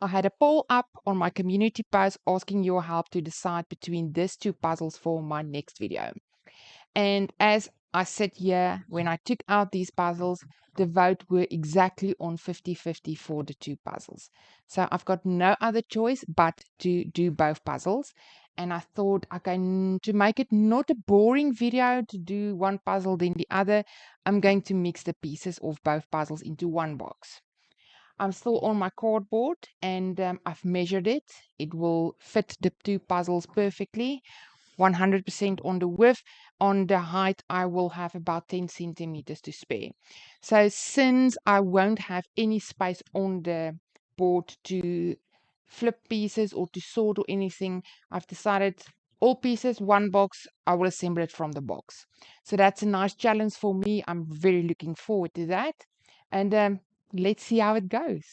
I had a poll up on my community post asking your help to decide between these two puzzles for my next video. And as I sit here, when I took out these puzzles, the vote were exactly on 50-50 for the two puzzles. So I've got no other choice but to do both puzzles. And I thought, okay, to make it not a boring video to do one puzzle then the other, I'm going to mix the pieces of both puzzles into one box. I'm still on my cardboard and I've measured it. It will fit the two puzzles perfectly. 100% on the width. On the height, I will have about 10 centimeters to spare. So since I won't have any space on the board to flip pieces or to sort or anything, I've decided all pieces, one box, I will assemble it from the box. So that's a nice challenge for me. I'm very looking forward to that. And let's see how it goes.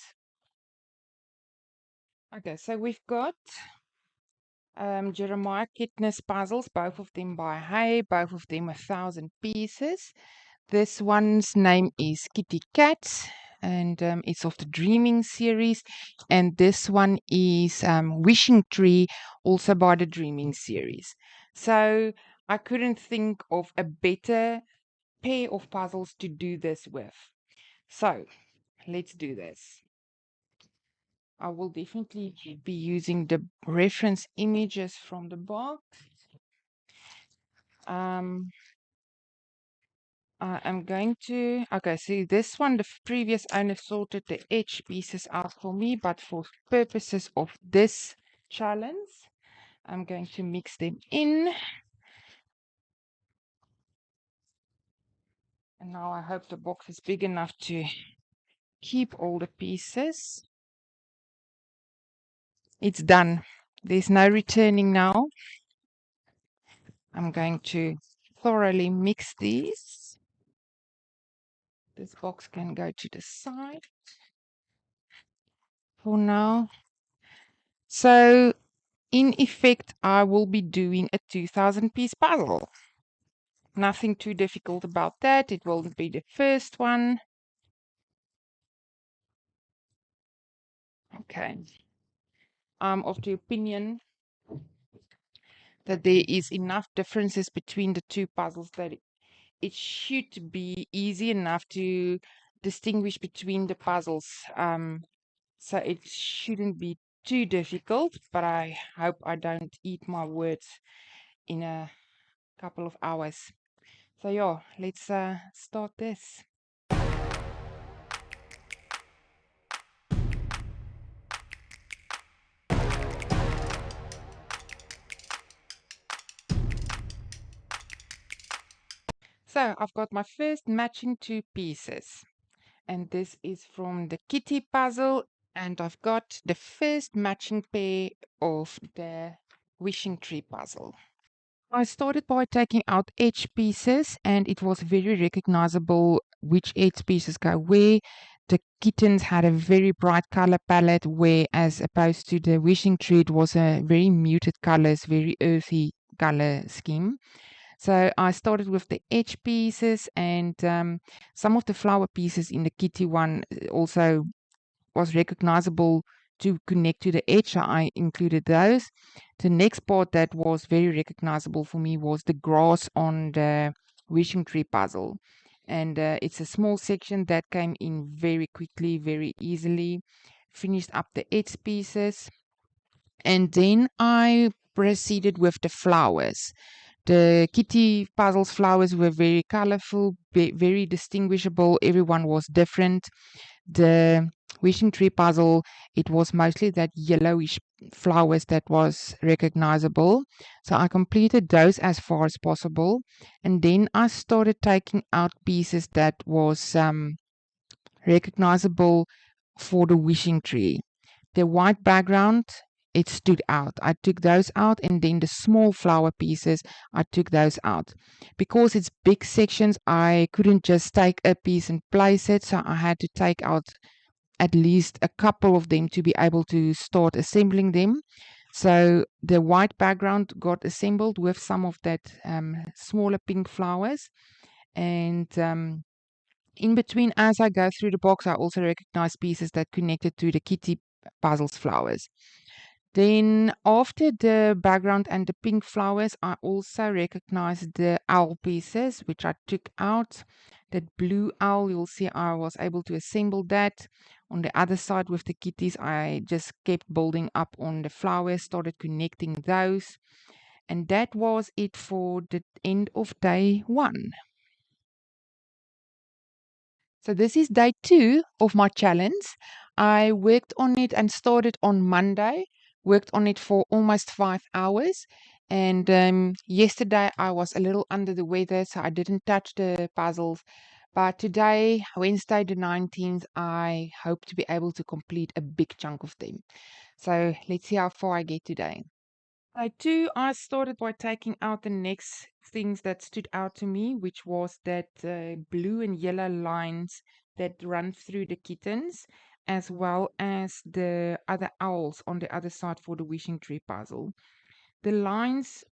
Okay, so we've got Jeremiah Ketner's puzzles, both of them by Hay, both of them 1,000 pieces. This one's name is Kitty Cat, and it's of the Dreaming series. And this one is Wishing Tree, also by the Dreaming series. So I couldn't think of a better pair of puzzles to do this with. So let's do this. I will definitely be using the reference images from the box. I am going to, okay, see this one, the previous owner sorted the edge pieces out for me, but for purposes of this challenge, I'm going to mix them in. And now I hope the box is big enough to keep all the pieces. It's done. There's no returning now. I'm going to thoroughly mix these. This box can go to the side for now. So in effect, I will be doing a 2,000 piece puzzle. Nothing too difficult about that. It will be the first one. Okay. I'm of the opinion that there is enough differences between the two puzzles that it should be easy enough to distinguish between the puzzles. So it shouldn't be too difficult, but I hope I don't eat my words in a couple of hours. So yeah, let's start this. So I've got my first matching two pieces, and this is from the kitty puzzle, and I've got the first matching pair of the wishing tree puzzle. I started by taking out edge pieces, and it was very recognizable which edge pieces go where. The kittens had a very bright color palette, where as opposed to the wishing tree, it was a very muted colors, very earthy color scheme. So I started with the edge pieces, and some of the flower pieces in the kitty one also was recognizable to connect to the edge. So I included those. The next part that was very recognizable for me was the grass on the wishing tree puzzle. And it's a small section that came in very quickly, very easily. Finished up the edge pieces. And then I proceeded with the flowers. The kitty puzzles flowers were very colorful, very distinguishable. Everyone was different. The wishing tree puzzle, it was mostly that yellowish flowers that was recognizable. So I completed those as far as possible. And then I started taking out pieces that was recognizable for the wishing tree. The white background, it stood out. I took those out, and then the small flower pieces, I took those out. Because it's big sections, I couldn't just take a piece and place it, so I had to take out at least a couple of them to be able to start assembling them. So the white background got assembled with some of that smaller pink flowers. And in between, as I go through the box, I also recognize pieces that connected to the kitty puzzle's flowers. Then after the background and the pink flowers, I also recognized the owl pieces, which I took out. That blue owl, you'll see I was able to assemble that. On the other side with the kitties, I just kept building up on the flowers, started connecting those. And that was it for the end of day 1. So this is day 2 of my challenge. I worked on it and started on Monday, worked on it for almost 5 hours. And yesterday I was a little under the weather, so I didn't touch the puzzles. But today, Wednesday the 19th, I hope to be able to complete a big chunk of them. So let's see how far I get today. I too, I started by taking out the next things that stood out to me, which was that blue and yellow lines that run through the kittens, as well as the other owls on the other side for the wishing tree puzzle. The lines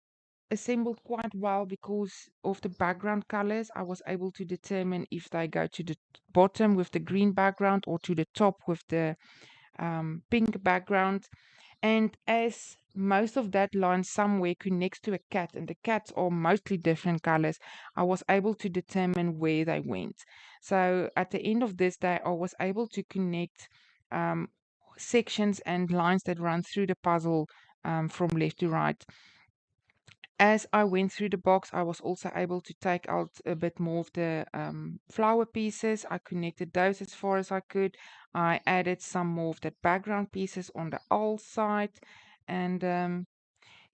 assembled quite well because of the background colors. I was able to determine if they go to the bottom with the green background or to the top with the pink background. And as most of that line somewhere connects to a cat, and the cats are mostly different colors, I was able to determine where they went. So at the end of this day, I was able to connect um, sections and lines that run through the puzzle from left to right. As I went through the box, I was also able to take out a bit more of the flower pieces. I connected those as far as I could. I added some more of the background pieces on the owl side. And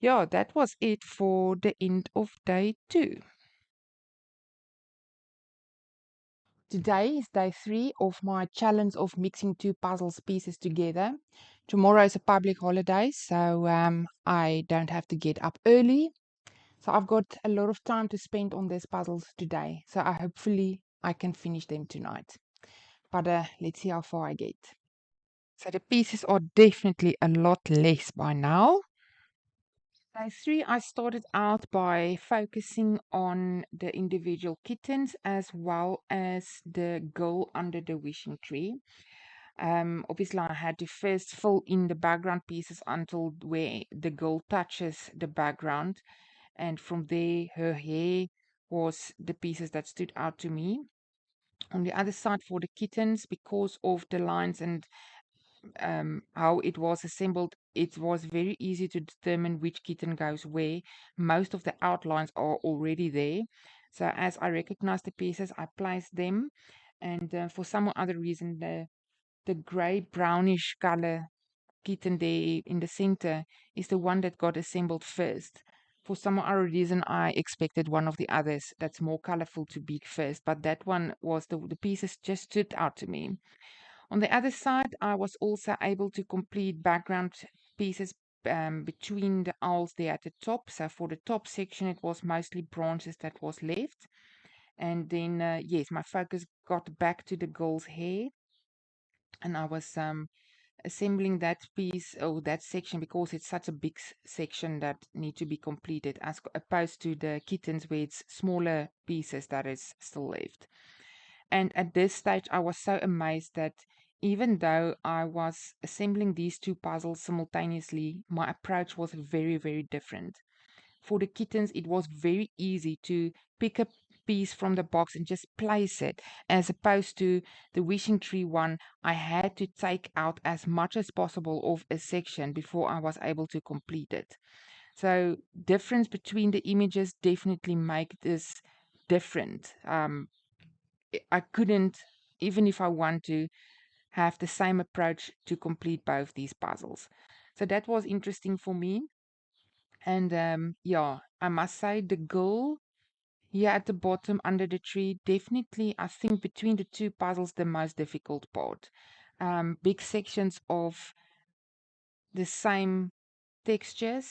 yeah, that was it for the end of day 2. Today is day 3 of my challenge of mixing 2 puzzles pieces together. Tomorrow is a public holiday, so I don't have to get up early. So I've got a lot of time to spend on these puzzles today. So hopefully I can finish them tonight. But let's see how far I get. So the pieces are definitely a lot less by now. Day 3, I started out by focusing on the individual kittens as well as the girl under the wishing tree. Obviously, I had to first fill in the background pieces until where the girl touches the background. And from there, her hair was the pieces that stood out to me. On the other side, for the kittens, because of the lines and how it was assembled, it was very easy to determine which kitten goes where. Most of the outlines are already there. So as I recognized the pieces, I placed them. And for some other reason, the gray brownish color kitten there in the center is the one that got assembled first. For some other reason, I expected one of the others that's more colorful to be first, but that one was the pieces just stood out to me. On the other side, I was also able to complete background pieces between the owls there at the top. So for the top section, it was mostly branches that was left. And then, yes, my focus got back to the girl's hair, and I was assembling that piece or that section because it's such a big section that need to be completed as opposed to the kittens where it's smaller pieces that is still left. And at this stage, I was so amazed that even though I was assembling these 2 puzzles simultaneously, my approach was very, very different. For the kittens, it was very easy to pick a piece from the box and just place it, as opposed to the wishing tree one. I had to take out as much as possible of a section before I was able to complete it. So, difference between the images definitely make this different. I couldn't, even if I want to, have the same approach to complete both these puzzles. So that was interesting for me. And yeah, I must say the goal here at the bottom under the tree, definitely, I think between the 2 puzzles, the most difficult part. Big sections of the same textures,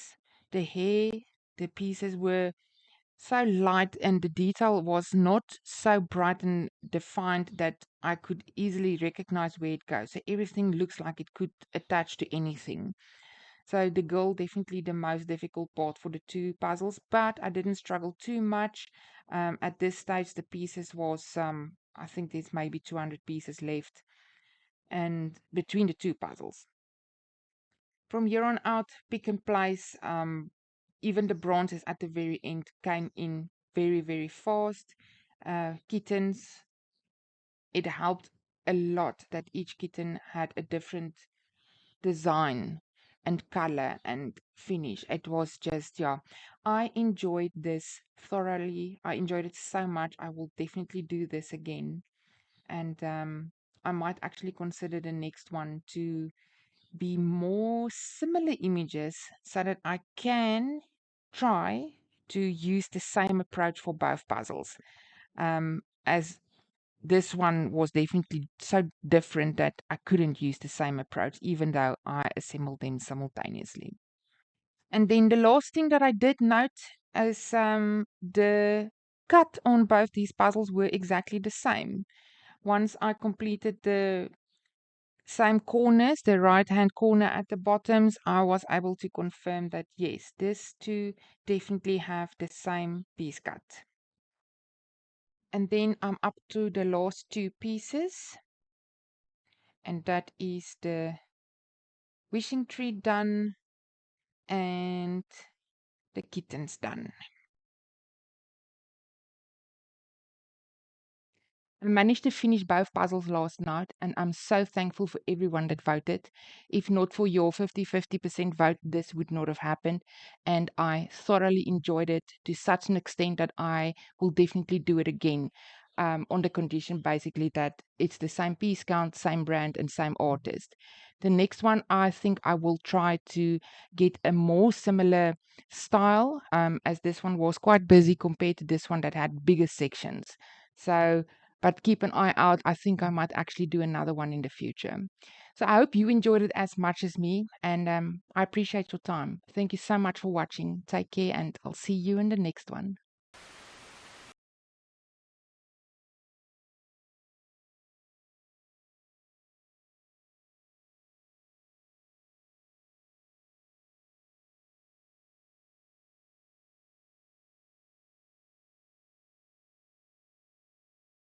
the hair, the pieces were so light and the detail was not so bright and defined that I could easily recognize where it goes. So everything looks like it could attach to anything. So the goal definitely the most difficult part for the 2 puzzles, but I didn't struggle too much. At this stage, the pieces was I think there's maybe 200 pieces left, and between the 2 puzzles. from here on out, pick and place, even the bronzes at the very end came in very, very fast. Kittens, it helped a lot that each kitten had a different design and color and finish. It was just, yeah, I enjoyed this thoroughly. I enjoyed it so much. I will definitely do this again. And I might actually consider the next one to be more similar images so that I can try to use the same approach for both puzzles. As this one was definitely so different that I couldn't use the same approach, even though I assembled them simultaneously. And then the last thing that I did note is the cut on both these puzzles were exactly the same. Once I completed the same corners, the right hand corner at the bottoms, I was able to confirm that yes, this two definitely have the same piece cut. And then I'm up to the last two pieces, and that is the wishing tree done and the kittens done. I managed to finish both puzzles last night, and I'm so thankful for everyone that voted. If not for your 50% vote, this would not have happened. And I thoroughly enjoyed it to such an extent that I will definitely do it again. On the condition basically that it's the same piece count, same brand, and same artist. The next one, I think I will try to get a more similar style, as this one was quite busy compared to this one that had bigger sections. So, but keep an eye out. I think I might actually do another one in the future. So I hope you enjoyed it as much as me, and I appreciate your time. Thank you so much for watching. Take care, and I'll see you in the next one.